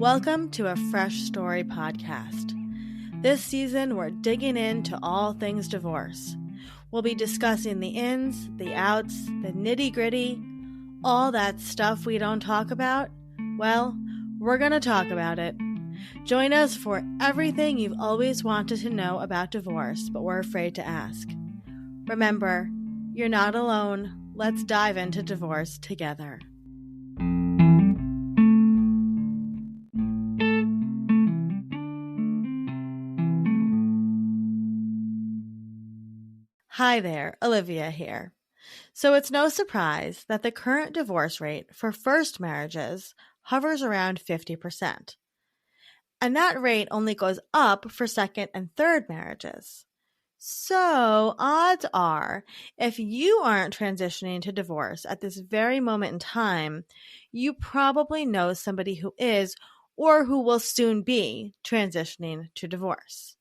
Welcome to a Fresh Story podcast. This season, we're digging into all things divorce. We'll be discussing the ins, the outs, the nitty-gritty, all that stuff we don't talk about. Well, we're going to talk about it. Join us for everything you've always wanted to know about divorce, but were afraid to ask. Remember, you're not alone. Let's dive into divorce together. Hi there, Olivia here. So it's no surprise that the current divorce rate for first marriages hovers around 50%. And that rate only goes up for second and third marriages. So odds are, if you aren't transitioning to divorce at this very moment in time, you probably know somebody who is or who will soon be transitioning to divorce.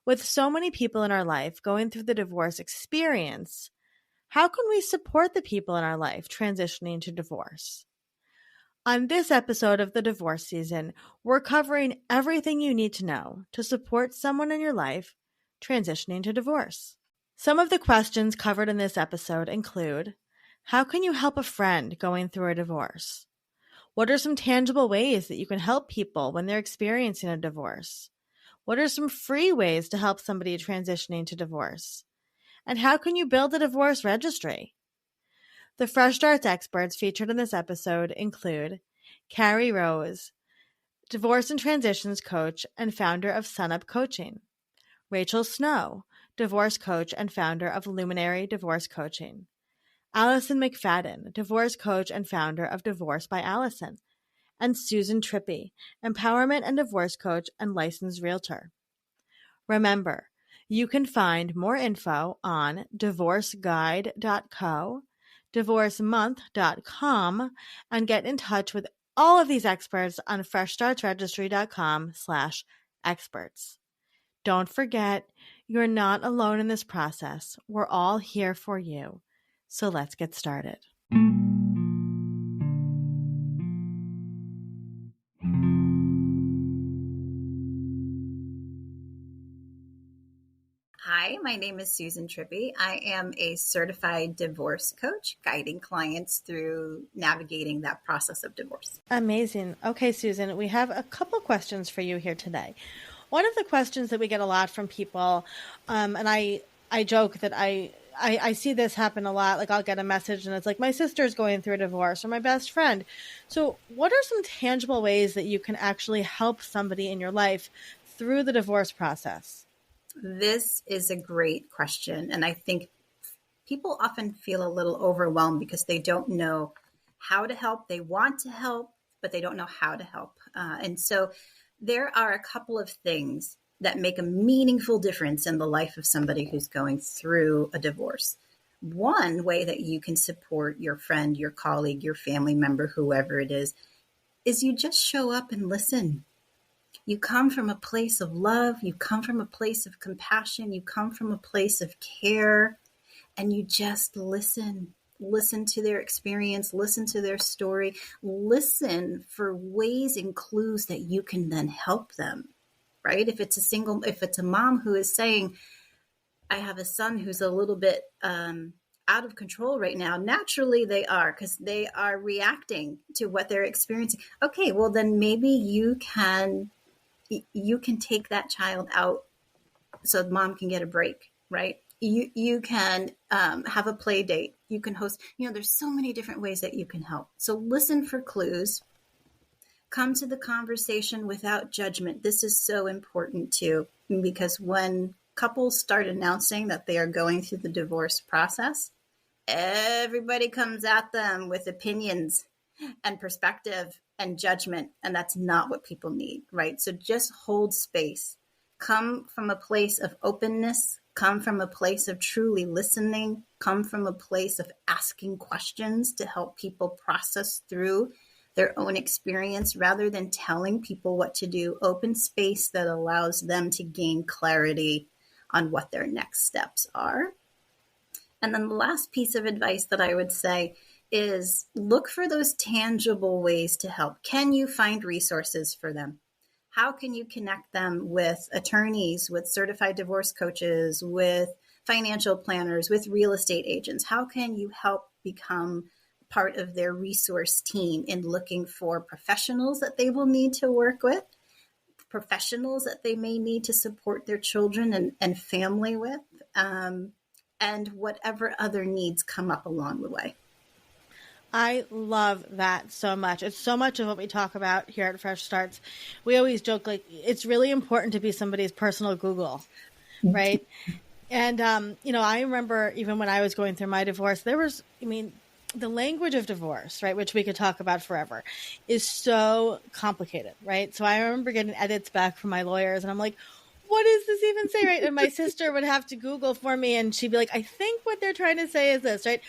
With so many people in our life going through the divorce experience, how can we support the people in our life transitioning to divorce? On this episode of the divorce season, we're covering everything you need to know to support someone in your life transitioning to divorce. Some of the questions covered in this episode include: how can you help a friend going through a divorce? What are some tangible ways that you can help people when they're experiencing a divorce? What are some free ways to help somebody transitioning to divorce? And how can you build a divorce registry? The Fresh Starts experts featured in this episode include Carrie Rose, divorce and transitions coach and founder of Sunup Coaching; Rachel Snow, divorce coach and founder of Luminary Divorce Coaching; Allison McFadden, divorce coach and founder of Divorce by Allison; and Susan Trippi, empowerment and divorce coach and licensed realtor. Remember, you can find more info on divorceguide.co, divorcemonth.com, and get in touch with all of these experts on freshstartsregistry.com/experts. Don't forget, you're not alone in this process. We're all here for you. So let's get started. Hi, my name is Susan Trippi. I am a certified divorce coach, guiding clients through navigating that process of divorce. Amazing. Okay, Susan, we have a couple questions for you here today. One of the questions that we get a lot from people, and I joke that I see this happen a lot. Like, I'll get a message and it's like, my sister's going through a divorce, or my best friend. So what are some tangible ways that you can actually help somebody in your life through the divorce process? This is a great question. And I think people often feel a little overwhelmed because they don't know how to help. They want to help, but they don't know how to help. And so there are a couple of things that make a meaningful difference in the life of somebody who's going through a divorce. One way that you can support your friend, your colleague, your family member, whoever it is you just show up and listen. You come from a place of love. You come from a place of compassion. You come from a place of care, and you just listen. Listen to their experience, listen to their story, listen for ways and clues that you can then help them, right? If it's a mom who is saying, I have a son who's a little bit out of control right now, naturally they are, because they are reacting to what they're experiencing. Okay, well then maybe you can take that child out so mom can get a break, right? You can have a play date. You can host, there's so many different ways that you can help. So listen for clues. Come to the conversation without judgment. This is so important too, because when couples start announcing that they are going through the divorce process, everybody comes at them with opinions and perspective and judgment. And that's not what people need, right? So just hold space. Come from a place of openness. Come from a place of truly listening. Come from a place of asking questions to help people process through their own experience rather than telling people what to do. Open space that allows them to gain clarity on what their next steps are. And then the last piece of advice that I would say is look for those tangible ways to help. Can you find resources for them? How can you connect them with attorneys, with certified divorce coaches, with financial planners, with real estate agents? How can you help become part of their resource team in looking for professionals that they will need to work with, professionals that they may need to support their children and family with, and whatever other needs come up along the way. I love that so much. It's so much of what we talk about here at Fresh Starts. We always joke, like, it's really important to be somebody's personal Google, right? And, I remember even when I was going through my divorce, the language of divorce, right, which we could talk about forever, is so complicated, right? So I remember getting edits back from my lawyers, and I'm like, what does this even say, right? And my sister would have to Google for me, and she'd be like, I think what they're trying to say is this, right?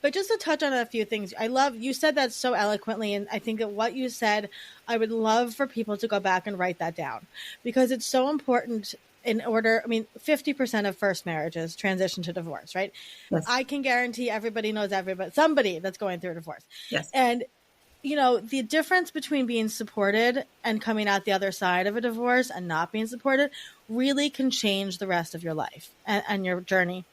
But just to touch on a few things, you said that so eloquently, and I think that what you said, I would love for people to go back and write that down, because it's so important. 50% of first marriages transition to divorce, right? Yes. I can guarantee everybody knows somebody that's going through a divorce. Yes. And, the difference between being supported and coming out the other side of a divorce and not being supported really can change the rest of your life and your journey.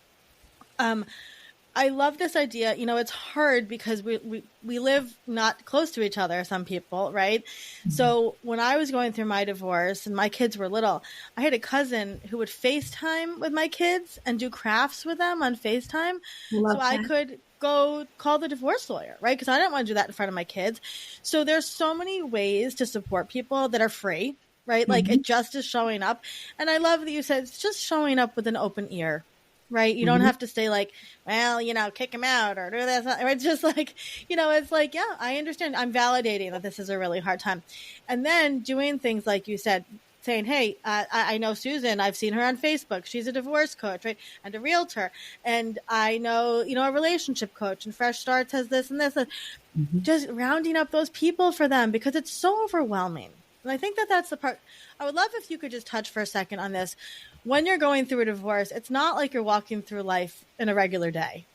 I love this idea. It's hard because we live not close to each other, some people, right? Mm-hmm. So when I was going through my divorce and my kids were little, I had a cousin who would FaceTime with my kids and do crafts with them on FaceTime. I could go call the divorce lawyer, right? Because I didn't want to do that in front of my kids. So there's so many ways to support people that are free, right? Mm-hmm. Like, it just is showing up. And I love that you said it's just showing up with an open ear. Right. You don't have to say like, well, kick him out or do this. It's just like, it's like, yeah, I understand. I'm validating that this is a really hard time. And then doing things like you said, saying, hey, I know Susan. I've seen her on Facebook. She's a divorce coach, right? And a realtor. And I know, a relationship coach, and Fresh Starts has this and this. Mm-hmm. Just rounding up those people for them, because it's so overwhelming. And I think that that's the part. I would love if you could just touch for a second on this. When you're going through a divorce, it's not like you're walking through life in a regular day,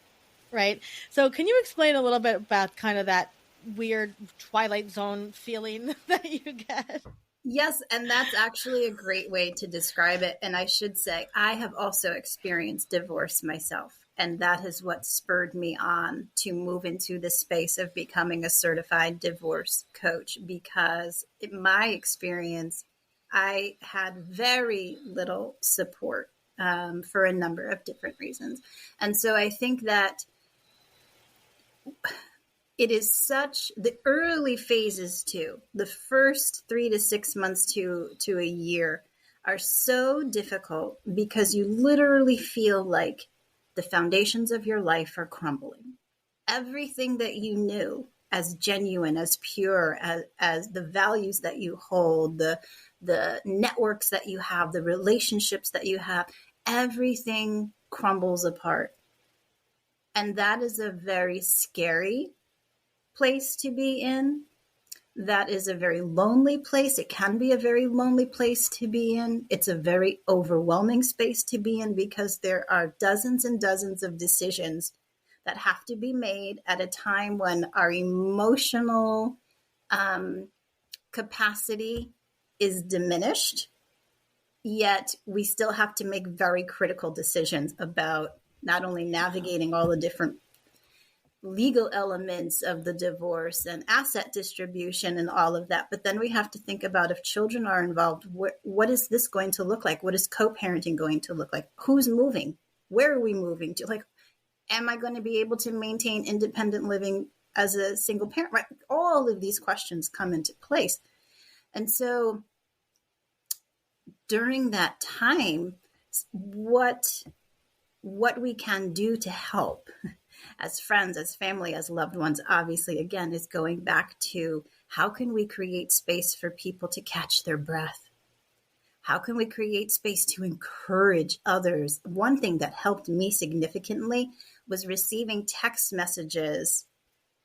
right? So can you explain a little bit about kind of that weird Twilight Zone feeling that you get? Yes, and that's actually a great way to describe it. And I should say, I have also experienced divorce myself. And that is what spurred me on to move into the space of becoming a certified divorce coach, because in my experience, I had very little support for a number of different reasons. And so I think that it is the early phases too, the first 3 to 6 months to a year are so difficult, because you literally feel like the foundations of your life are crumbling. Everything that you knew as genuine, as pure, as the values that you hold, the networks that you have, the relationships that you have, everything crumbles apart. And that is a very scary place to be in. That is a very lonely place. It can be a very lonely place to be in. It's a very overwhelming space to be in, because there are dozens and dozens of decisions that have to be made at a time when our emotional capacity is diminished. Yet we still have to make very critical decisions about not only navigating all the different legal elements of the divorce and asset distribution and all of that. But then we have to think about, if children are involved, what is this going to look like? What is co-parenting going to look like? Who's moving? Where are we moving to? Like, am I going to be able to maintain independent living as a single parent? Right? All of these questions come into place. And so during that time, what we can do to help as friends, as family, as loved ones, obviously, again, is going back to, how can we create space for people to catch their breath? How can we create space to encourage others? One thing that helped me significantly was receiving text messages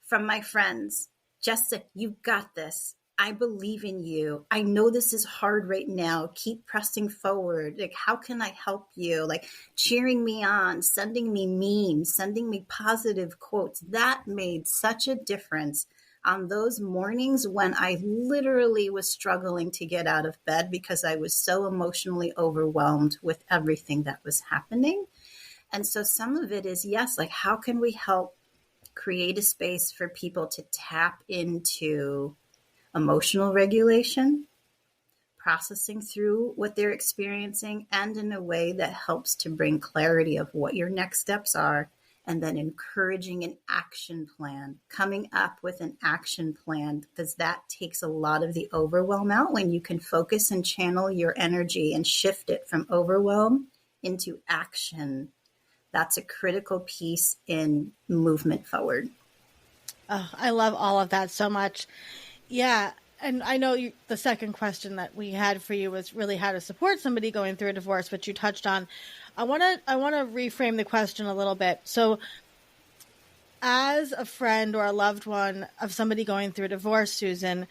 from my friends. Jessica, you've got this. I believe in you. I know this is hard right now. Keep pressing forward. Like, how can I help you? Like, cheering me on, sending me memes, sending me positive quotes. That made such a difference on those mornings when I literally was struggling to get out of bed because I was so emotionally overwhelmed with everything that was happening. And so some of it is, yes, like, how can we help create a space for people to tap into emotional regulation, processing through what they're experiencing, and in a way that helps to bring clarity of what your next steps are, and then encouraging an action plan, coming up with an action plan, because that takes a lot of the overwhelm out when you can focus and channel your energy and shift it from overwhelm into action. That's a critical piece in movement forward. Oh, I love all of that so much. Yeah. And I know the second question that we had for you was really how to support somebody going through a divorce, which you touched on. I want to reframe the question a little bit. So, as a friend or a loved one of somebody going through a divorce, Susan,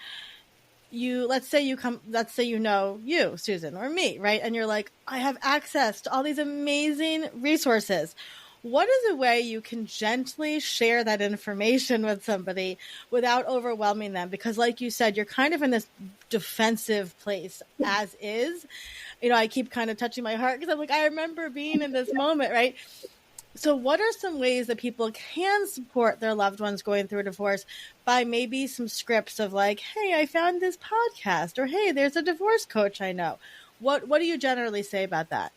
let's say you know you, Susan, or me, right? And you're like, I have access to all these amazing resources. What is a way you can gently share that information with somebody without overwhelming them? Because like you said, you're kind of in this defensive place as is. I keep kind of touching my heart because I'm like, I remember being in this moment, right? So what are some ways that people can support their loved ones going through a divorce by maybe some scripts of like, hey, I found this podcast, or hey, there's a divorce coach I know. What do you generally say about that?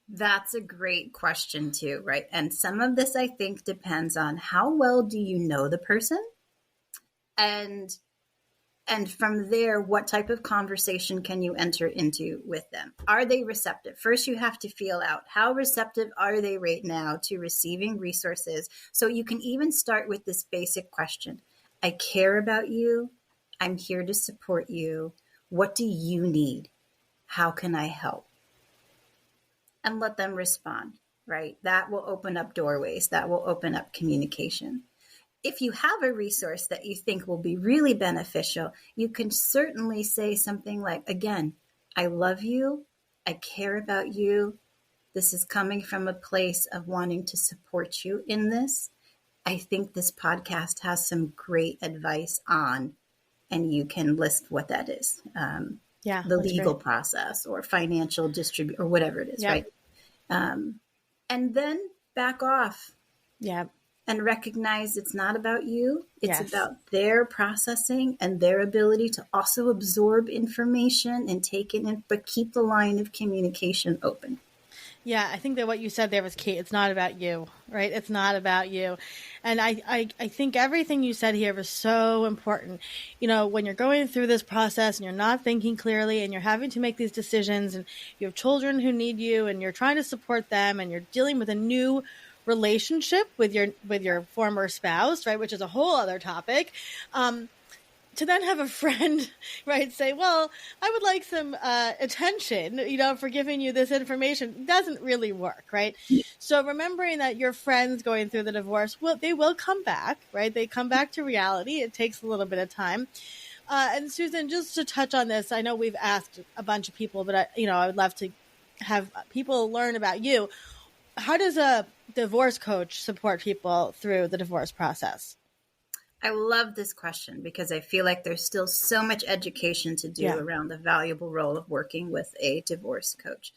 That's a great question too, right? And some of this I think depends on how well do you know the person, and from there, what type of conversation can you enter into with them? Are they receptive? First, you have to feel out how receptive are they right now to receiving resources. So you can even start with this basic question. I care about you. I'm here to support you. What do you need? How can I help? And let them respond, right? That will open up doorways. That will open up communication. If you have a resource that you think will be really beneficial, you can certainly say something like, again, I love you. I care about you. This is coming from a place of wanting to support you in this. I think this podcast has some great advice on, and you can list what that is. The legal great. process or financial distribute or whatever it is, Yep. right? And then back off. Yeah. And recognize it's not about you. It's Yes. about their processing and their ability to also absorb information and take it in, but keep the line of communication open. Yeah, I think that what you said there was key. It's not about you, right? It's not about you. And I think everything you said here was so important. When you're going through this process and you're not thinking clearly and you're having to make these decisions and you have children who need you and you're trying to support them and you're dealing with a new relationship with your former spouse, right? Which is a whole other topic. To then have a friend, right, say, well, I would like some attention, for giving you this information doesn't really work, right? So remembering that your friends going through the divorce, they will come back, right? They come back to reality. It takes a little bit of time. And Susan, just to touch on this, I know we've asked a bunch of people, but I would love to have people learn about you. How does a divorce coach support people through the divorce process? I love this question because I feel like there's still so much education to do around the valuable role of working with a divorce coach.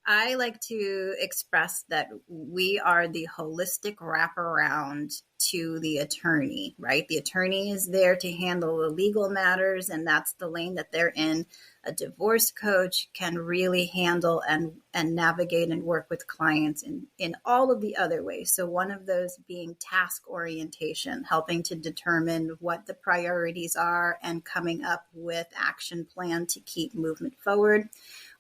I like to express that we are the holistic wraparound to the attorney, right? The attorney is there to handle the legal matters, and that's the lane that they're in. A divorce coach can really handle and navigate and work with clients in all of the other ways. So one of those being task orientation, helping to determine what the priorities are and coming up with action plan to keep movement forward.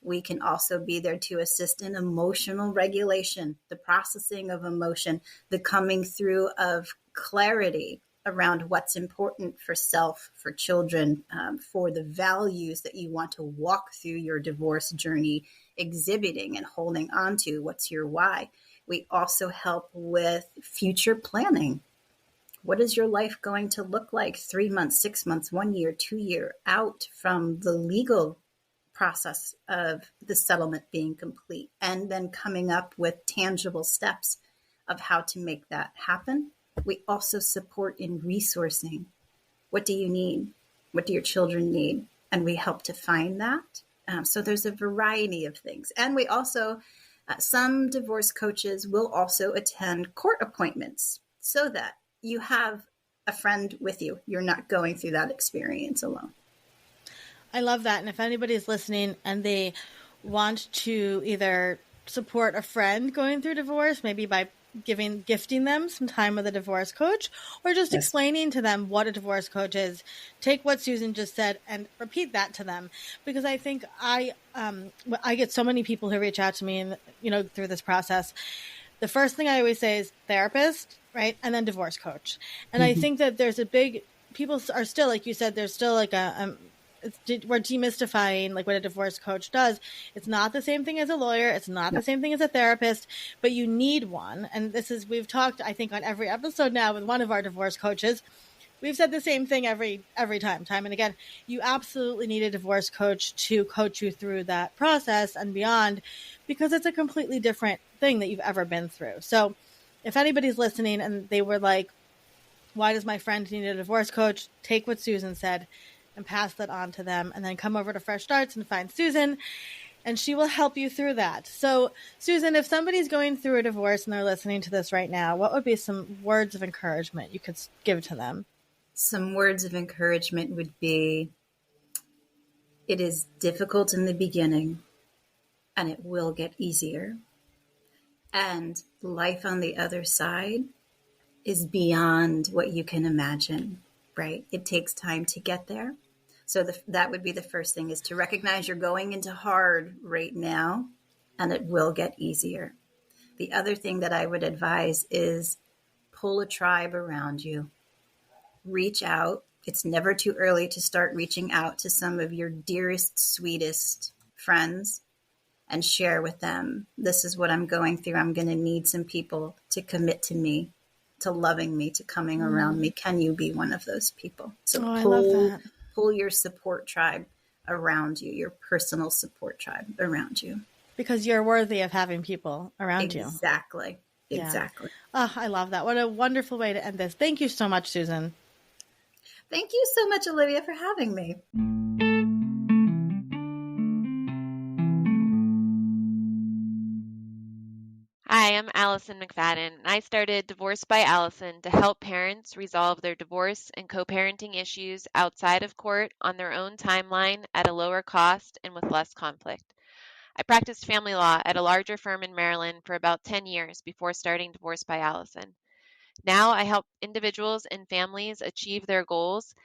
We can also be there to assist in emotional regulation, the processing of emotion, the coming through of clarity around what's important for self, for children, for the values that you want to walk through your divorce journey, exhibiting and holding on to. What's your why? We also help with future planning. What is your life going to look like 3 months, 6 months, 1 year, 2 year out from the legal process of the settlement being complete, and then coming up with tangible steps of how to make that happen. We also support in resourcing. What do you need? What do your children need? And we help to find that. So there's a variety of things. And we also, some divorce coaches will also attend court appointments so that you have a friend with you. You're not going through that experience alone. I love that. And if anybody's listening and they want to either support a friend going through divorce, maybe by gifting them some time with a divorce coach, or just explaining to them what a divorce coach is, take what Susan just said and repeat that to them. Because I think I get so many people who reach out to me and, through this process. The first thing I always say is therapist, right? And then divorce coach. And I think that there's people are still, like you said, there's still like we're demystifying like what a divorce coach does. It's not the same thing as a lawyer. It's not the same thing as a therapist, but you need one. And we've talked, I think, on every episode now with one of our divorce coaches. We've said the same thing every time and again. You absolutely need a divorce coach to coach you through that process and beyond, because it's a completely different thing that you've ever been through. So if anybody's listening and they were like, why does my friend need a divorce coach? Take what Susan said and pass that on to them, and then come over to Fresh Starts and find Susan, and she will help you through that. So, Susan, if somebody's going through a divorce and they're listening to this right now, what would be some words of encouragement you could give to them? Some words of encouragement would be, it is difficult in the beginning, and it will get easier. And life on the other side is beyond what you can imagine, right? It takes time to get there. So that would be the first thing, is to recognize you're going into hard right now, and it will get easier. The other thing that I would advise is pull a tribe around you. Reach out. It's never too early to start reaching out to some of your dearest, sweetest friends and share with them, this is what I'm going through. I'm going to need some people to commit to me, to loving me, to coming around me. Can you be one of those people? So I love that. Pull your support tribe around you, your personal support tribe around you. Because you're worthy of having people around you. Exactly. Exactly. Oh, I love that. What a wonderful way to end this. Thank you so much, Susan. Thank you so much, Olivia, for having me. Hi, I'm Allison McFadden, and I started Divorce by Allison to help parents resolve their divorce and co-parenting issues outside of court on their own timeline at a lower cost and with less conflict. I practiced family law at a larger firm in Maryland for about 10 years before starting Divorce by Allison. Now I help individuals and families achieve their goals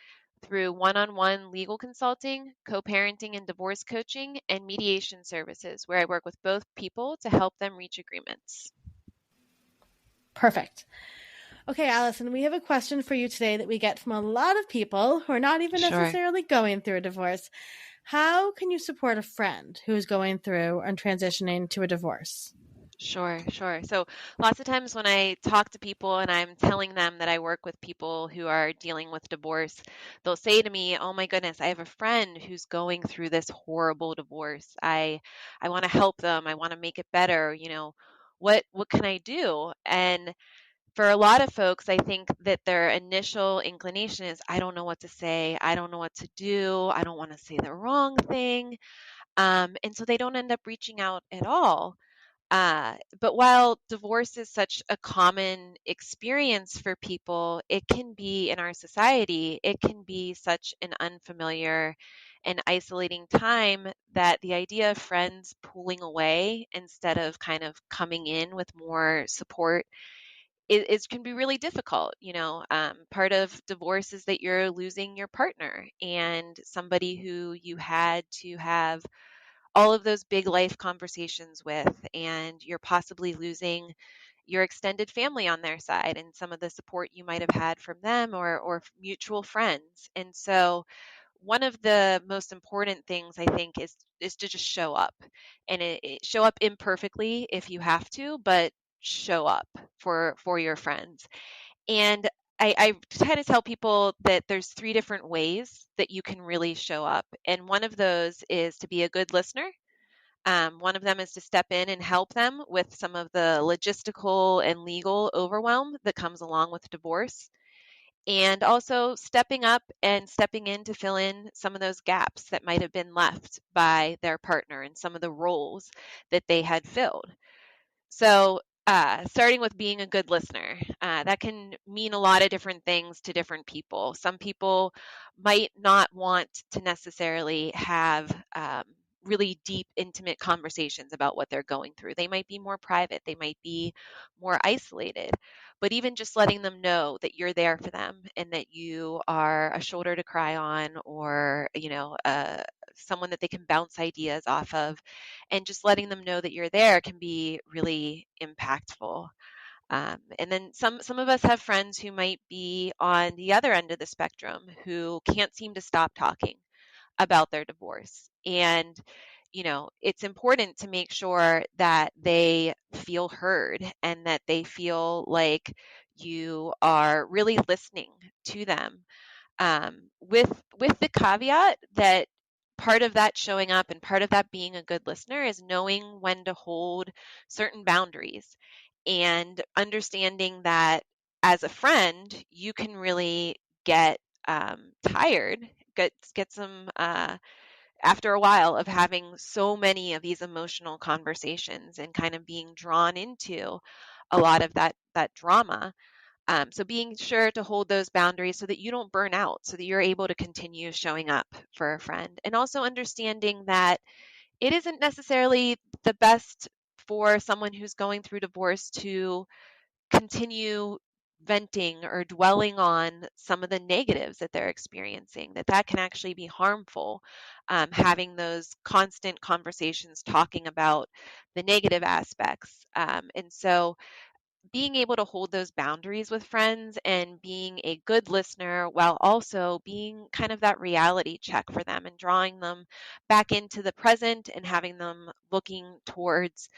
through one-on-one legal consulting, co-parenting and divorce coaching, and mediation services, where I work with both people to help them reach agreements. Perfect. Okay, Allison, we have a question for you today that we get from a lot of people who are not even necessarily going through a divorce. How can you support a friend who's going through and transitioning to a divorce? Sure. So lots of times when I talk to people and I'm telling them that I work with people who are dealing with divorce, they'll say to me, "Oh my goodness, I have a friend who's going through this horrible divorce. I want to help them. I want to make it better. What can I do?" And for a lot of folks, I think that their initial inclination is, I don't know what to say. I don't know what to do. I don't want to say the wrong thing. And so they don't end up reaching out at all. But while divorce is such a common experience for people, it can be in our society, it can be such an unfamiliar and isolating time that the idea of friends pulling away instead of kind of coming in with more support is can be really difficult. Part of divorce is that you're losing your partner and somebody who you had to have all of those big life conversations with, and you're possibly losing your extended family on their side and some of the support you might have had from them or mutual friends. And so one of the most important things I think is to just show up, and show up imperfectly if you have to, but show up for your friends. And I kind of tell people that there's 3 different ways that you can really show up. And one of those is to be a good listener. One of them is to step in and help them with some of the logistical and legal overwhelm that comes along with divorce. And also stepping up and stepping in to fill in some of those gaps that might have been left by their partner and some of the roles that they had filled. So, starting with being a good listener, that can mean a lot of different things to different people. Some people might not want to necessarily have really deep, intimate conversations about what they're going through. They might be more private, they might be more isolated. But even just letting them know that you're there for them and that you are a shoulder to cry on, or someone that they can bounce ideas off of, and just letting them know that you're there can be really impactful. And then some of us have friends who might be on the other end of the spectrum who can't seem to stop talking about their divorce. And it's important to make sure that they feel heard and that they feel like you are really listening to them, with the caveat that part of that showing up and part of that being a good listener is knowing when to hold certain boundaries and understanding that as a friend you can really get tired, get some after a while of having so many of these emotional conversations and kind of being drawn into a lot of that drama. So being sure to hold those boundaries so that you don't burn out, so that you're able to continue showing up for a friend. And also understanding that it isn't necessarily the best for someone who's going through divorce to continue venting or dwelling on some of the negatives that they're experiencing, that can actually be harmful. Having those constant conversations talking about the negative aspects. And so being able to hold those boundaries with friends and being a good listener while also being kind of that reality check for them and drawing them back into the present and having them looking towards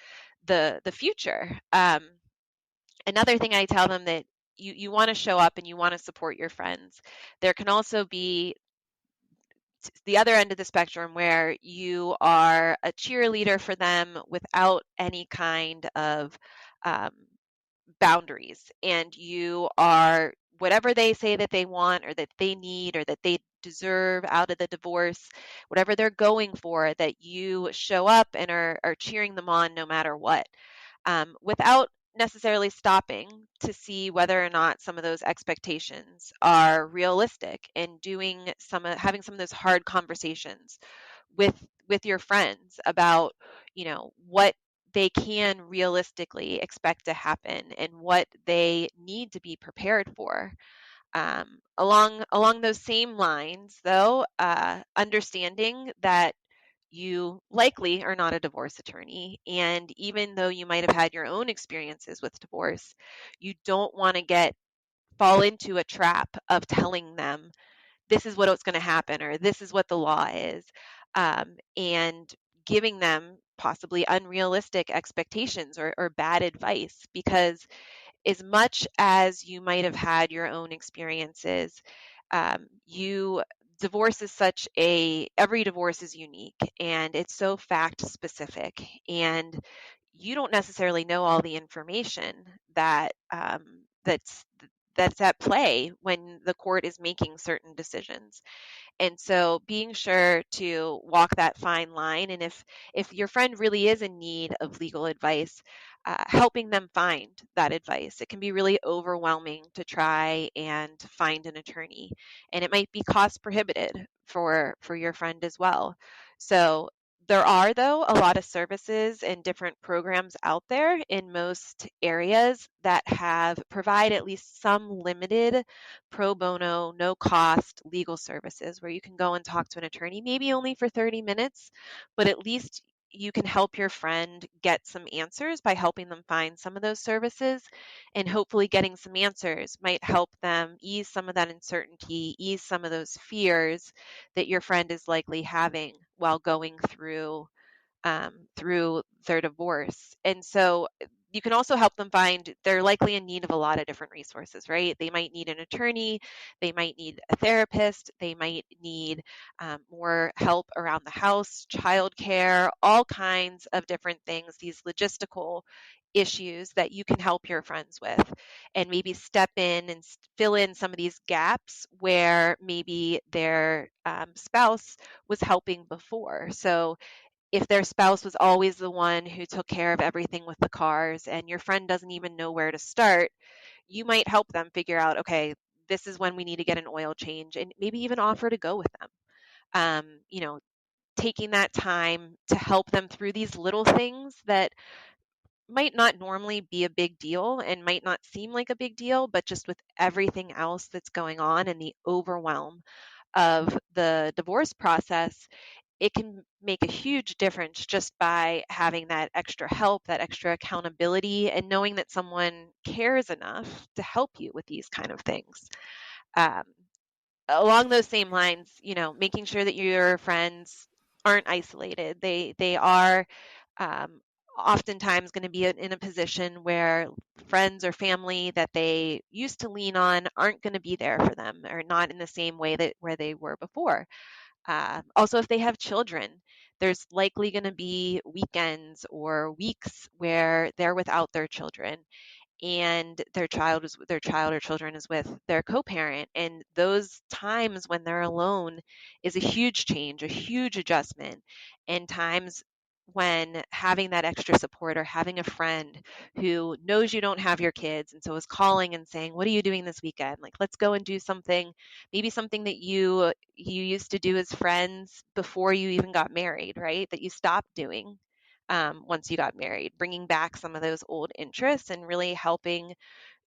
the future. Another thing I tell them, that you want to show up and you want to support your friends. There can also be the other end of the spectrum where you are a cheerleader for them without any kind of um, boundaries, and you are whatever they say that they want or that they need or that they deserve out of the divorce, whatever they're going for, that you show up and are cheering them on no matter what, without necessarily stopping to see whether or not some of those expectations are realistic, and having some of those hard conversations with your friends about what they can realistically expect to happen and what they need to be prepared for. Along those same lines, though, understanding that you likely are not a divorce attorney, and even though you might have had your own experiences with divorce, you don't want to fall into a trap of telling them this is what's going to happen or this is what the law is, and giving them possibly unrealistic expectations or bad advice. Because as much as you might have had your own experiences, you divorce is every divorce is unique and it's so fact specific, and you don't necessarily know all the information that's that's at play when the court is making certain decisions. And so being sure to walk that fine line, and if your friend really is in need of legal advice, helping them find that advice. It can be really overwhelming to try and find an attorney, and it might be cost prohibitive for your friend as well. So there are, though, a lot of services and different programs out there in most areas that provide at least some limited pro bono, no cost legal services where you can go and talk to an attorney, maybe only for 30 minutes, but at least you can help your friend get some answers by helping them find some of those services, and hopefully getting some answers might help them ease some of that uncertainty, ease some of those fears that your friend is likely having while going through their divorce. And so you can also help them find, they're likely in need of a lot of different resources, right? They might need an attorney, they might need a therapist, they might need more help around the house, childcare, all kinds of different things, these logistical issues that you can help your friends with, and maybe step in and fill in some of these gaps where maybe their spouse was helping before. So if their spouse was always the one who took care of everything with the cars and your friend doesn't even know where to start, you might help them figure out, okay, this is when we need to get an oil change, and maybe even offer to go with them. You know, taking that time to help them through these little things that might not normally be a big deal and might not seem like a big deal, but just with everything else that's going on and the overwhelm of the divorce process, it can make a huge difference just by having that extra help, that extra accountability, and knowing that someone cares enough to help you with these kind of things. Um, Along those same lines, you know, making sure that your friends aren't isolated. They are um, oftentimes going to be in a position where friends or family that they used to lean on aren't going to be there for them, or not in the same way that where they were before. Also, if they have children, there's likely going to be weekends or weeks where they're without their children, and their child or children is with their co-parent, and those times when they're alone is a huge change, a huge adjustment, and times when having that extra support, or having a friend who knows you don't have your kids and so is calling and saying, what are you doing this weekend, like let's go and do something, maybe something that you used to do as friends before you even got married, right, that you stopped doing once you got married, bringing back some of those old interests and really helping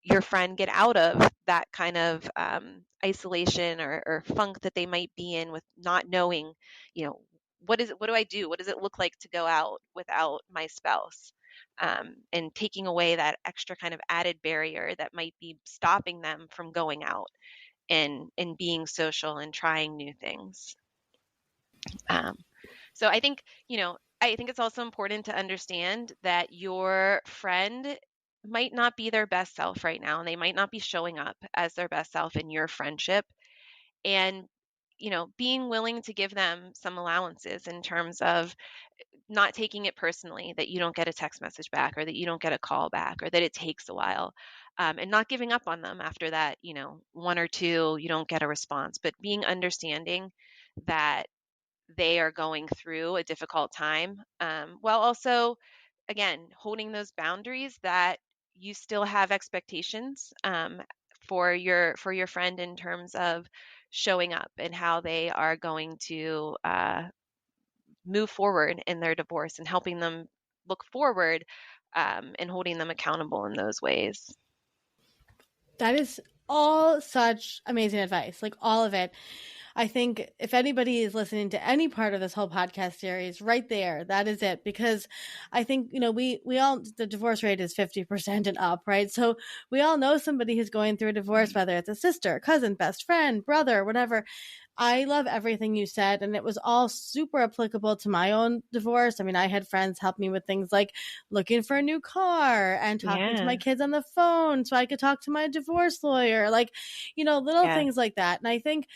your friend get out of that kind of isolation or funk that they might be in with not knowing, you know, what do I do? What does it look like to go out without my spouse? And taking away that extra kind of added barrier that might be stopping them from going out and being social and trying new things. Um, so I think, you know, I think it's also important to understand that your friend might not be their best self right now, and they might not be showing up as their best self in your friendship. And, you know, being willing to give them some allowances in terms of not taking it personally that you don't get a text message back, or that you don't get a call back, or that it takes a while. And not giving up on them after that, you know, one or two, you don't get a response, but being understanding that they are going through a difficult time, while also, again, holding those boundaries that you still have expectations for your friend in terms of showing up and how they are going to move forward in their divorce, and helping them look forward, and holding them accountable in those ways. That is all such amazing advice, like all of it. I think if anybody is listening to any part of this whole podcast series, right there, that is it. Because I think, you know, we all, the divorce rate is 50% and up, right? So we all know somebody who's going through a divorce, whether it's a sister, cousin, best friend, brother, whatever. I love everything you said, and it was all super applicable to my own divorce. I mean, I had friends help me with things like looking for a new car and talking to Yeah. my kids on the phone so I could talk to my divorce lawyer, like, you know, little Yeah. things like that. And I think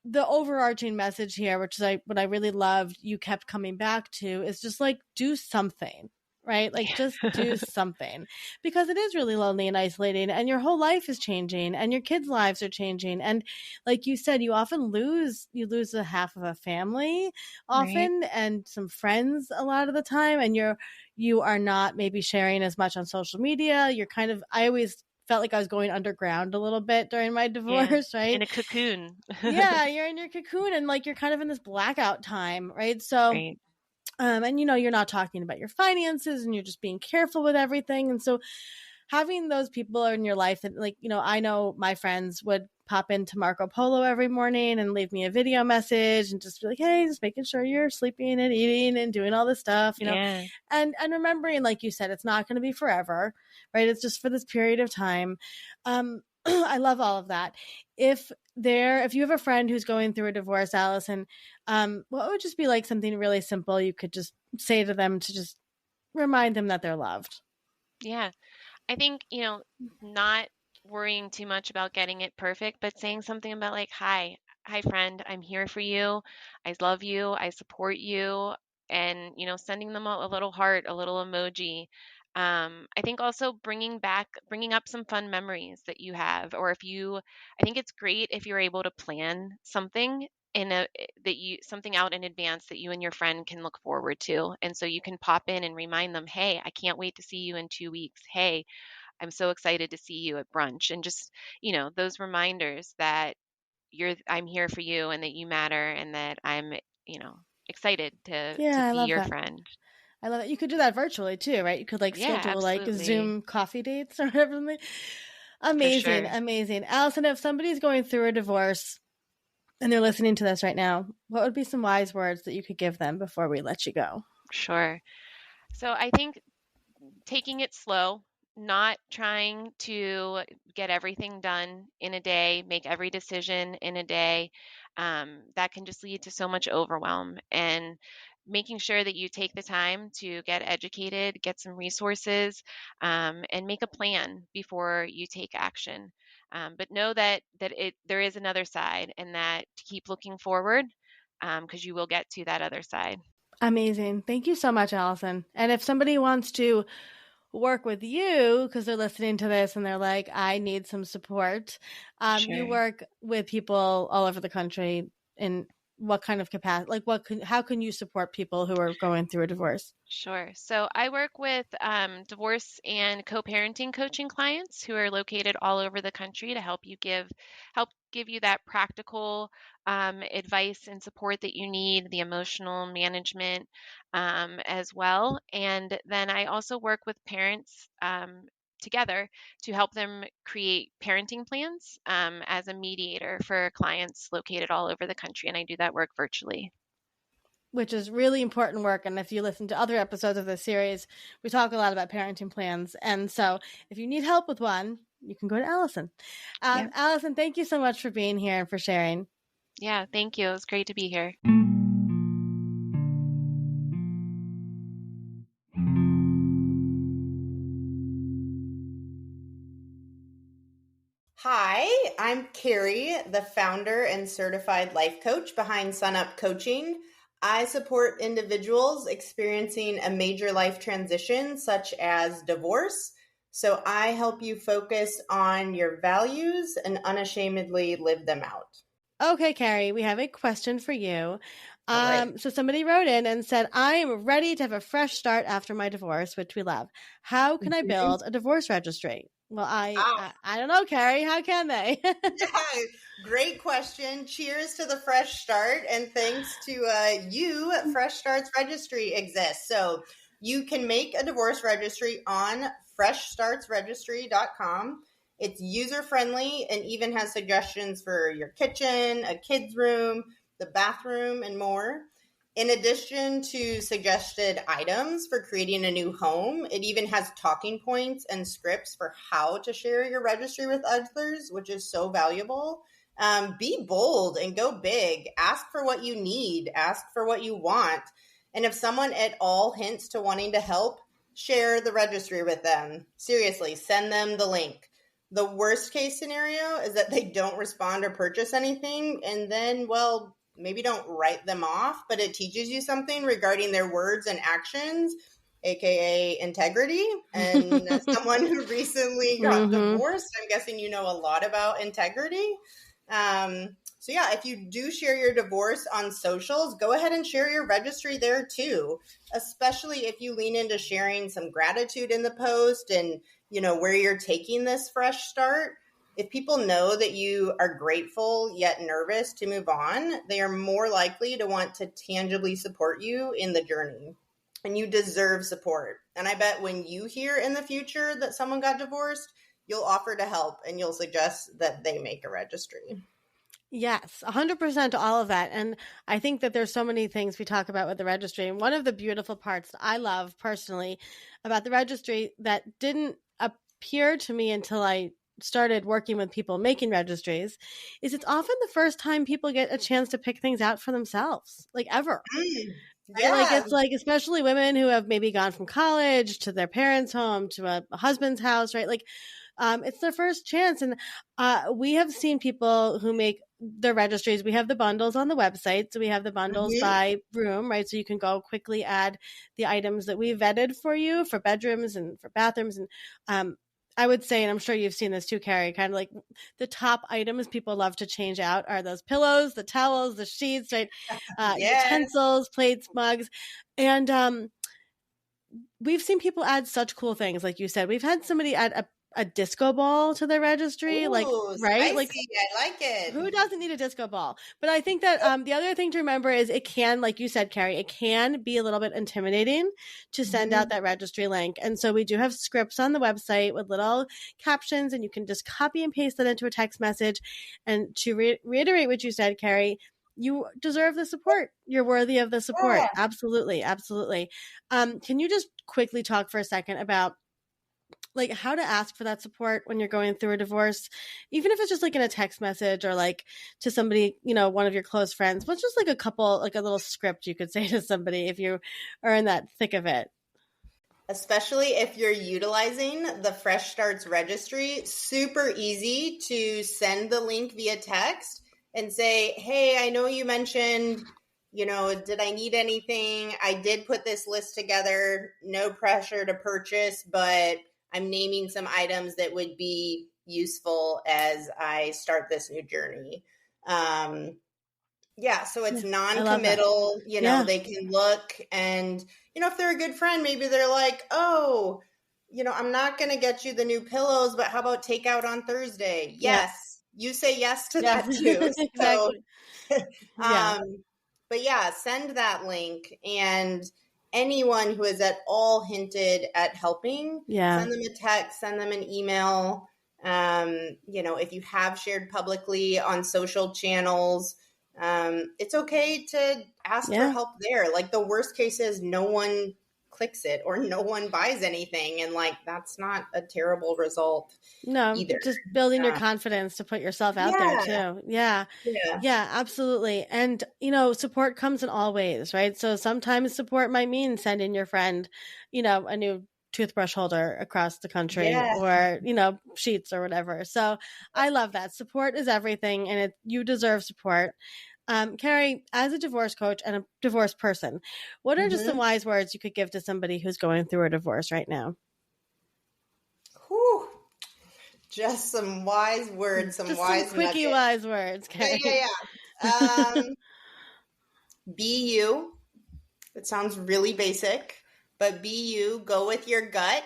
the overarching message here, which is what I really loved, you kept coming back to, is just like, do something, right? Like, just do something, because it is really lonely and isolating, and your whole life is changing, and your kids' lives are changing. And like you said, you often lose a half of a family Right. often, and some friends a lot of the time, and you are not maybe sharing as much on social media. You're kind of, I always felt like I was going underground a little bit during my Yeah. divorce, right? In a cocoon. Yeah, you're in your cocoon, and like you're kind of in this blackout time, right? So Right. and you know, you're not talking about your finances, and you're just being careful with everything. And so having those people in your life that, like, you know, I know my friends would pop into Marco Polo every morning and leave me a video message and just be like, hey, just making sure you're sleeping and eating and doing all this stuff, you know. Yeah. And remembering, like you said, it's not going to be forever, right? It's just for this period of time. I love all of that. If you have a friend who's going through a divorce, Allison, what would just be like something really simple you could just say to them to just remind them that they're loved? Yeah. I think, not worrying too much about getting it perfect, but saying something about like, hi, friend, I'm here for you. I love you. I support you. And, sending them a little heart, a little emoji. I think also bringing up some fun memories that you have, or I think it's great if you're able to plan something something out in advance that you and your friend can look forward to. And so you can pop in and remind them, hey, I can't wait to see you in 2 weeks. Hey, I'm so excited to see you at brunch. And just, those reminders that I'm here for you and that you matter and that I'm, you know, excited to Yeah, I be love your that. friend. I love it. You could do that virtually too, right? You could like Yeah, schedule like absolutely. Zoom coffee dates or whatever. For Amazing, sure. amazing. Allison, if somebody's going through a divorce and they're listening to this right now, what would be some wise words that you could give them before we let you go? Sure. So I think taking it slow, not trying to get everything done in a day, make every decision in a day, that can just lead to so much overwhelm. And making sure that you take the time to get educated, get some resources, and make a plan before you take action. But know that there is another side, and that to keep looking forward, because you will get to that other side. Amazing. Thank you so much, Allison. And if somebody wants to work with you because they're listening to this and they're like, I need some support, you Sure. work with people all over the country in what kind of capacity? Like, how can you support people who are going through a divorce? Sure. So I work with divorce and co-parenting coaching clients who are located all over the country to help give you that practical advice and support that you need, the emotional management as well. And then I also work with parents together to help them create parenting plans as a mediator for clients located all over the country. And I do that work virtually. Which is really important work. And if you listen to other episodes of this series, we talk a lot about parenting plans. And so if you need help with one, you can go to Allison. Yeah. Allison, thank you so much for being here and for sharing. Yeah. Thank you. It was great to be here. Hi, I'm Carrie, the founder and certified life coach behind Sun Up Coaching. I support individuals experiencing a major life transition, such as divorce. So I help you focus on your values and unashamedly live them out. Okay, Carrie, we have a question for you. All right. So somebody wrote in and said, I am ready to have a fresh start after my divorce, which we love. How can I Mhm. build a divorce registry? Well, Ah, I don't know, Carrie. How can they? yeah, great question. Cheers to the fresh start, and thanks to you, Fresh Starts Registry exists. So you can make a divorce registry on freshstartsregistry.com. It's user friendly and even has suggestions for your kitchen, a kid's room, the bathroom, and more. In addition to suggested items for creating a new home, it even has talking points and scripts for how to share your registry with others, which is so valuable. Be bold and go big. Ask for what you need, ask for what you want. And if someone at all hints to wanting to help, share the registry with them. Seriously, send them the link. The worst case scenario is that they don't respond or purchase anything, and then, well, maybe don't write them off, but it teaches you something regarding their words and actions, aka integrity. And as someone who recently got Mm-hmm. divorced, I'm guessing you know a lot about integrity. So yeah, if you do share your divorce on socials, go ahead and share your registry there too, especially if you lean into sharing some gratitude in the post and where you're taking this fresh start. If people know that you are grateful yet nervous to move on, they are more likely to want to tangibly support you in the journey. And you deserve support. And I bet when you hear in the future that someone got divorced, you'll offer to help and you'll suggest that they make a registry. Yes, 100% to all of that. And I think that there's so many things we talk about with the registry. And one of the beautiful parts that I love personally about the registry that didn't appear to me until I started working with people making registries is it's often the first time people get a chance to pick things out for themselves, like ever. Right? Like, Yeah. it's like, especially women who have maybe gone from college to their parents' home to a husband's house, right? Like, it's their first chance. And we have seen people who make their registries. We have the bundles on the website. So we have the bundles Mhm. by room, right? So you can go quickly add the items that we vetted for you for bedrooms and for bathrooms. And I would say, and I'm sure you've seen this too, Carrie, kind of like the top items people love to change out are those pillows, the towels, the sheets, right? Yes. Utensils, plates, mugs. And we've seen people add such cool things. Like you said, we've had somebody add a disco ball to their registry, like, Ooh, right? Like, spicy. I like it. who doesn't need a disco ball? But I think that the other thing to remember is it can, like you said, Carrie, it can be a little bit intimidating to send out that registry link. And so we do have scripts on the website with little captions, and you can just copy and paste that into a text message. And to reiterate what you said, Carrie, you deserve the support. You're worthy of the support. Yeah. Absolutely. Absolutely. Can you just quickly talk for a second about like how to ask for that support when you're going through a divorce, even if it's just like in a text message or like to somebody, one of your close friends? What's just like a couple, like a little script you could say to somebody if you are in that thick of it? Especially if you're utilizing the Fresh Starts Registry, super easy to send the link via text and say, hey, I know you mentioned, did I need anything? I did put this list together, no pressure to purchase, but I'm naming some items that would be useful as I start this new journey. So it's non-committal, they can look and, if they're a good friend, maybe they're like, oh, I'm not going to get you the new pillows, but how about takeout on Thursday? Yes. You say yes to that too. Exactly. But yeah, send that link, and anyone who has at all hinted at helping, send them a text, send them an email. If you have shared publicly on social channels, it's okay to ask for help there. Like, the worst case is no one clicks it or no one buys anything, and like that's not a terrible result. No, either. Just building your confidence to put yourself out there too. Yeah, absolutely. And support comes in all ways, right? So sometimes support might mean sending your friend, a new toothbrush holder across the country or sheets or whatever. So I love that. Support is everything, and you deserve support. Carrie, as a divorce coach and a divorced person, what are just some wise words you could give to somebody who's going through a divorce right now? Whew. Just some wise words, some quickie nuggets. Wise words, Carrie. Be you. It sounds really basic, but be you. Go with your gut.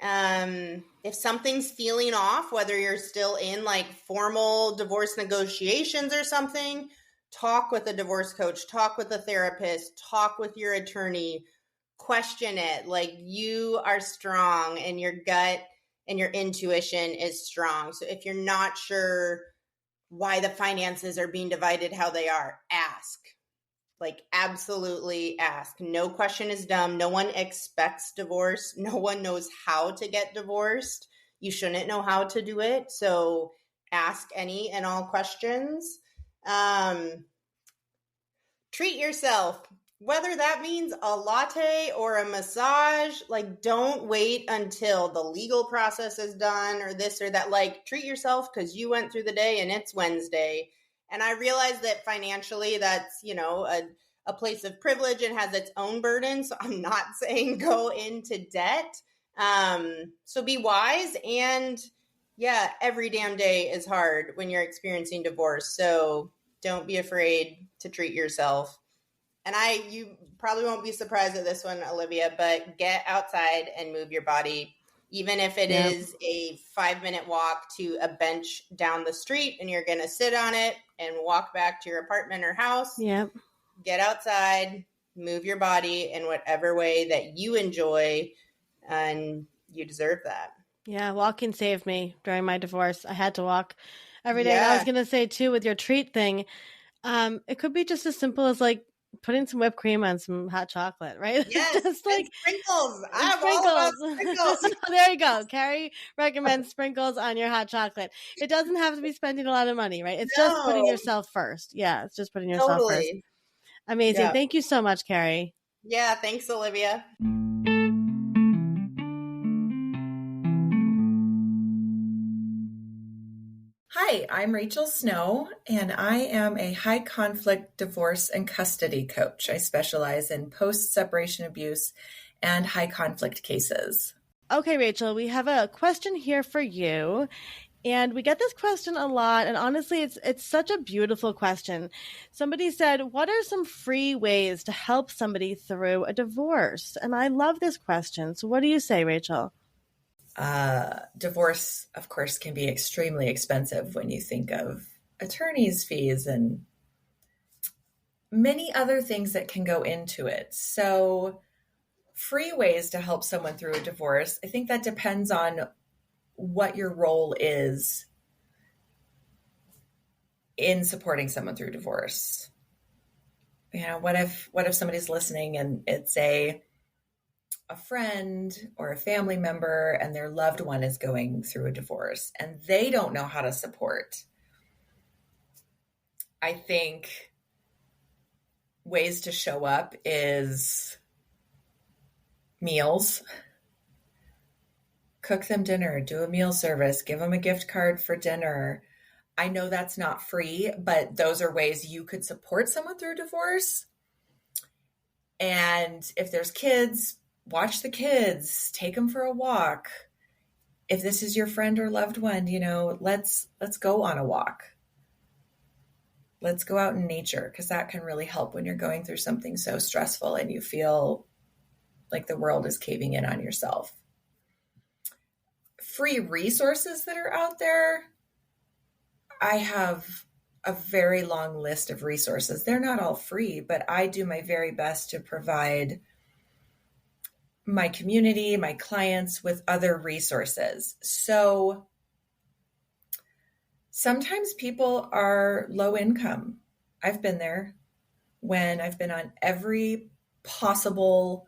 If something's feeling off, whether you're still in like formal divorce negotiations or something, talk with a divorce coach, talk with a therapist, talk with your attorney, question it. Like, you are strong and your gut and your intuition is strong. So if you're not sure why the finances are being divided how they are, ask. Like, absolutely ask. No question is dumb. No one expects divorce. No one knows how to get divorced. You shouldn't know how to do it. So ask any and all questions. Treat yourself. Whether that means a latte or a massage, like, don't wait until the legal process is done or this or that. Like, treat yourself because you went through the day and it's Wednesday. And I realize that financially that's, a place of privilege and has its own burden. So I'm not saying go into debt. So be wise. And every damn day is hard when you're experiencing divorce. So don't be afraid to treat yourself. And you probably won't be surprised at this one, Olivia, but get outside and move your body. Even if it is a 5-minute walk to a bench down the street and you're going to sit on it and walk back to your apartment or house. Get outside, move your body in whatever way that you enjoy, and you deserve that. Yeah, walking saved me during my divorce. I had to walk every day. And I was going to say, too, with your treat thing, it could be just as simple as like putting some whipped cream on some hot chocolate, right? Yes, just like sprinkles. I'm all about sprinkles. There you go. Carrie recommends sprinkles on your hot chocolate. It doesn't have to be spending a lot of money, right? It's just putting yourself first. Yeah, it's just putting yourself first. Amazing. Yeah. Thank you so much, Carrie. Yeah, thanks, Olivia. Hi, I'm Rachel Snow, and I am a high conflict divorce and custody coach. I specialize in post-separation abuse and high conflict cases. Okay, Rachel, we have a question here for you. And we get this question a lot, and honestly, it's such a beautiful question. Somebody said, "What are some free ways to help somebody through a divorce?" And I love this question. So, what do you say, Rachel? Divorce, of course, can be extremely expensive when you think of attorney's fees and many other things that can go into it. So, free ways to help someone through a divorce, I think that depends on what your role is in supporting someone through divorce. You know, what if somebody's listening and it's a friend or a family member and their loved one is going through a divorce and they don't know how to support? I think ways to show up is meals. Cook them dinner, do a meal service, give them a gift card for dinner. I know that's not free, but those are ways you could support someone through divorce. And if there's kids, watch the kids, take them for a walk. If this is your friend or loved one, you know, let's go on a walk. Let's go out in nature, because that can really help when you're going through something so stressful and you feel like the world is caving in on yourself. Free resources that are out there, I have a very long list of resources. They're not all free, but I do my very best to provide my community, my clients with other resources. So sometimes people are low income. I've been there when I've been on every possible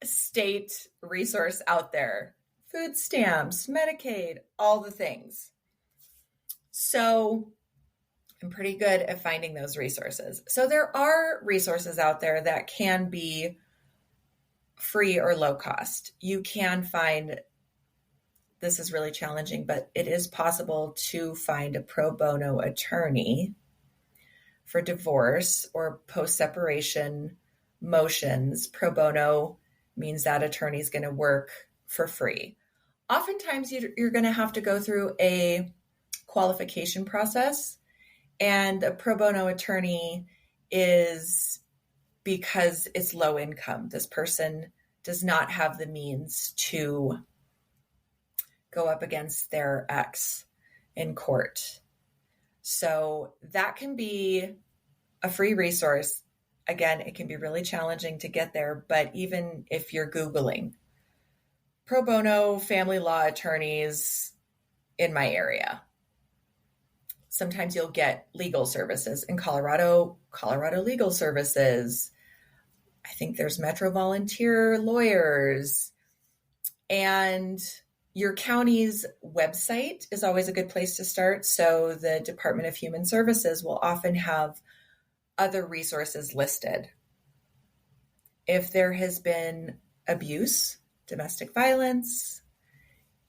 state resource out there. Food stamps, Medicaid, all the things. So I'm pretty good at finding those resources. So there are resources out there that can be free or low cost. You can find, this is really challenging, but it is possible to find a pro bono attorney for divorce or post-separation motions. Pro bono means that attorney is going to work for free. Oftentimes you're going to have to go through a qualification process, and a pro bono attorney is because it's low income. This person does not have the means to go up against their ex in court. So that can be a free resource. Again, it can be really challenging to get there, but even if you're Googling pro bono family law attorneys in my area, sometimes you'll get legal services in Colorado Legal Services. I think there's Metro Volunteer Lawyers, and your county's website is always a good place to start. So the Department of Human Services will often have other resources listed. If there has been abuse, domestic violence,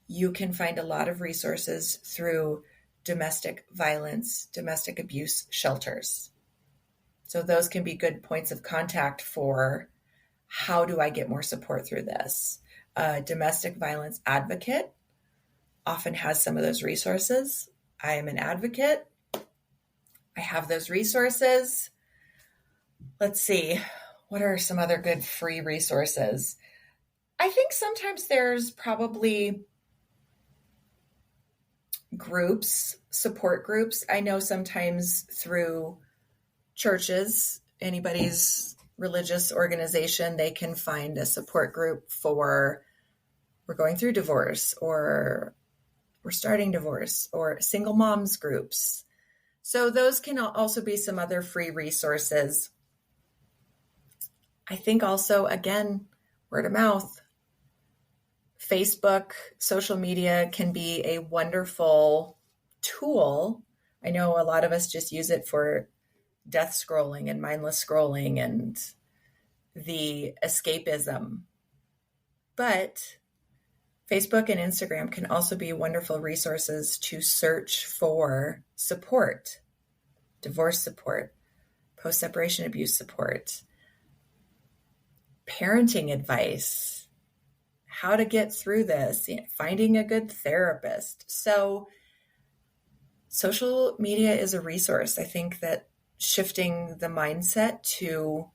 you can find a lot of resources through domestic violence, domestic abuse shelters. So those can be good points of contact for how do I get more support through this? Domestic violence advocate often has some of those resources. I am an advocate. I have those resources. Let's see, what are some other good free resources? I think sometimes there's probably groups, support groups. I know sometimes through churches, anybody's religious organization, they can find a support group for we're going through divorce, or we're starting divorce, or single moms groups. So those can also be some other free resources. I think also, again, word of mouth, Facebook, social media can be a wonderful tool. I know a lot of us just use it for death scrolling and mindless scrolling and the escapism. But Facebook and Instagram can also be wonderful resources to search for support, divorce support, post-separation abuse support, parenting advice, how to get through this, finding a good therapist. So social media is a resource. I think that shifting the mindset to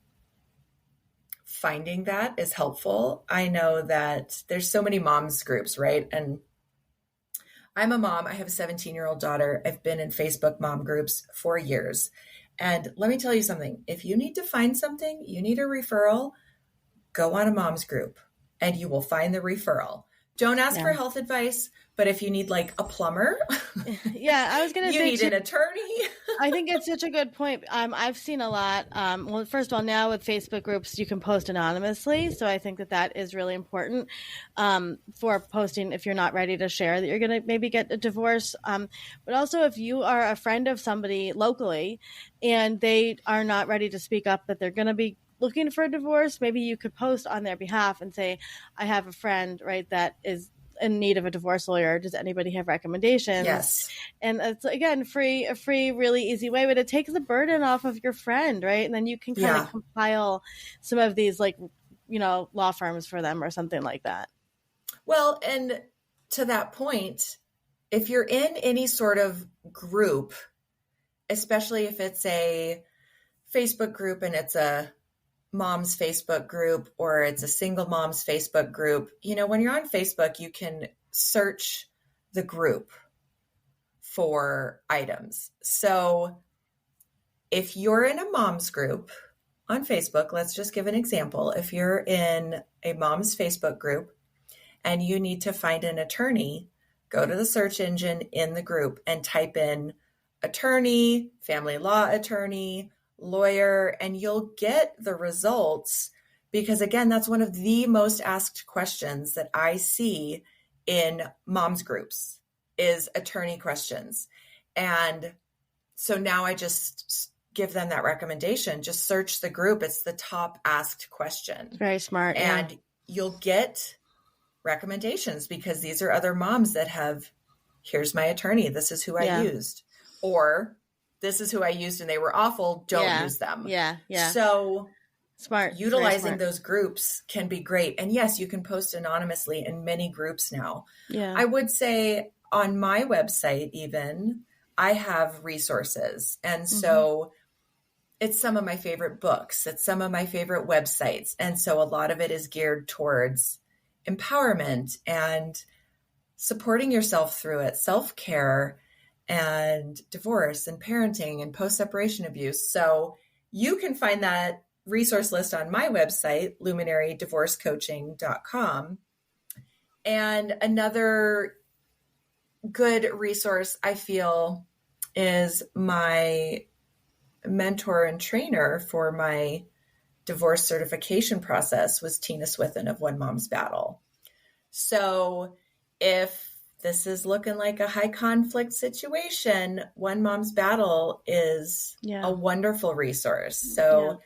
finding that is helpful. I know that there's so many moms groups, right? And I'm a mom. I have a 17-year-old daughter. I've been in Facebook mom groups for years. And let me tell you something. If you need to find something, you need a referral, go on a mom's group and you will find the referral. Don't ask for health advice, but if you need like a plumber, I was going to say you need an attorney. I think it's such a good point. I've seen a lot. Well, first of all, now with Facebook groups, you can post anonymously. So I think that is really important for posting if you're not ready to share that you're going to maybe get a divorce. But also if you are a friend of somebody locally and they are not ready to speak up, that they're going to be looking for a divorce, maybe you could post on their behalf and say, I have a friend, right, that is in need of a divorce lawyer. Does anybody have recommendations? Yes. And it's, again, a free, really easy way, but it takes the burden off of your friend, right? And then you can kind of compile some of these, like, law firms for them or something like that. Well, and to that point, if you're in any sort of group, especially if it's a Facebook group and it's a mom's Facebook group or it's a single mom's Facebook group, when you're on Facebook, you can search the group for items. So if you're in a mom's group on Facebook, let's just give an example. If you're in a mom's Facebook group and you need to find an attorney, go to the search engine in the group and type in attorney, family law attorney, lawyer, and you'll get the results because, again, that's one of the most asked questions that I see in moms groups is attorney questions. And so now I just give them that recommendation. Just search the group. It's the top asked question. Very smart. And you'll get recommendations because these are other moms that have, here's my attorney. This is who I used. Or this is who I used and they were awful. Don't use them. Yeah. So smart. Utilizing those groups can be great. And yes, you can post anonymously in many groups now. Yeah. I would say on my website, even, I have resources. And so it's some of my favorite books. It's some of my favorite websites. And so a lot of it is geared towards empowerment and supporting yourself through it, self-care, and divorce and parenting and post-separation abuse. So you can find that resource list on my website, luminarydivorcecoaching.com. And another good resource I feel is my mentor and trainer for my divorce certification process was Tina Swithin of One Mom's Battle. So if this is looking like a high conflict situation, One Mom's Battle is a wonderful resource. So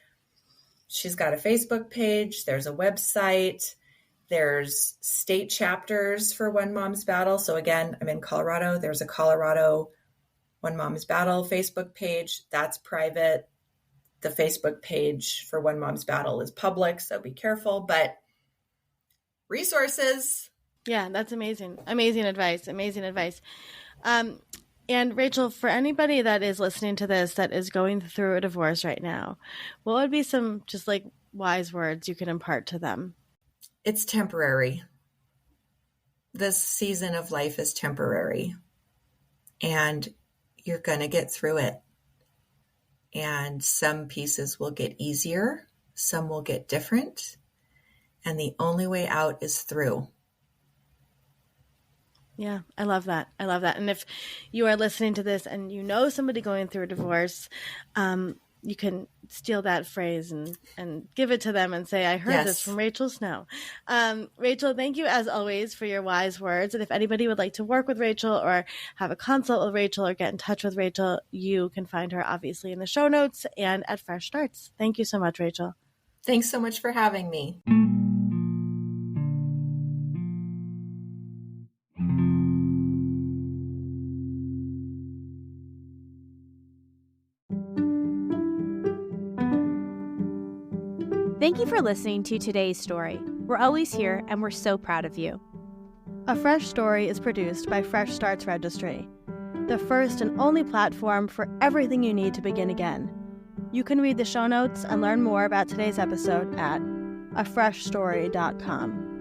she's got a Facebook page. There's a website. There's state chapters for One Mom's Battle. So again, I'm in Colorado. There's a Colorado One Mom's Battle Facebook page. That's private. The Facebook page for One Mom's Battle is public. So be careful, but resources. Yeah, that's amazing. Amazing advice. And Rachel, for anybody that is listening to this that is going through a divorce right now, what would be some just like wise words you can impart to them? It's temporary. This season of life is temporary, and you're going to get through it. And some pieces will get easier, some will get different, and the only way out is through. Yeah, I love that. And if you are listening to this and you know somebody going through a divorce, you can steal that phrase and give it to them and say, I heard this from Rachel Snow. Rachel, thank you as always for your wise words. And if anybody would like to work with Rachel or have a consult with Rachel or get in touch with Rachel, you can find her obviously in the show notes and at Fresh Starts. Thank you so much, Rachel. Thanks so much for having me. Thank you for listening to today's story. We're always here, and we're so proud of you. A Fresh Story is produced by Fresh Starts Registry, the first and only platform for everything you need to begin again. You can read the show notes and learn more about today's episode at afreshstory.com.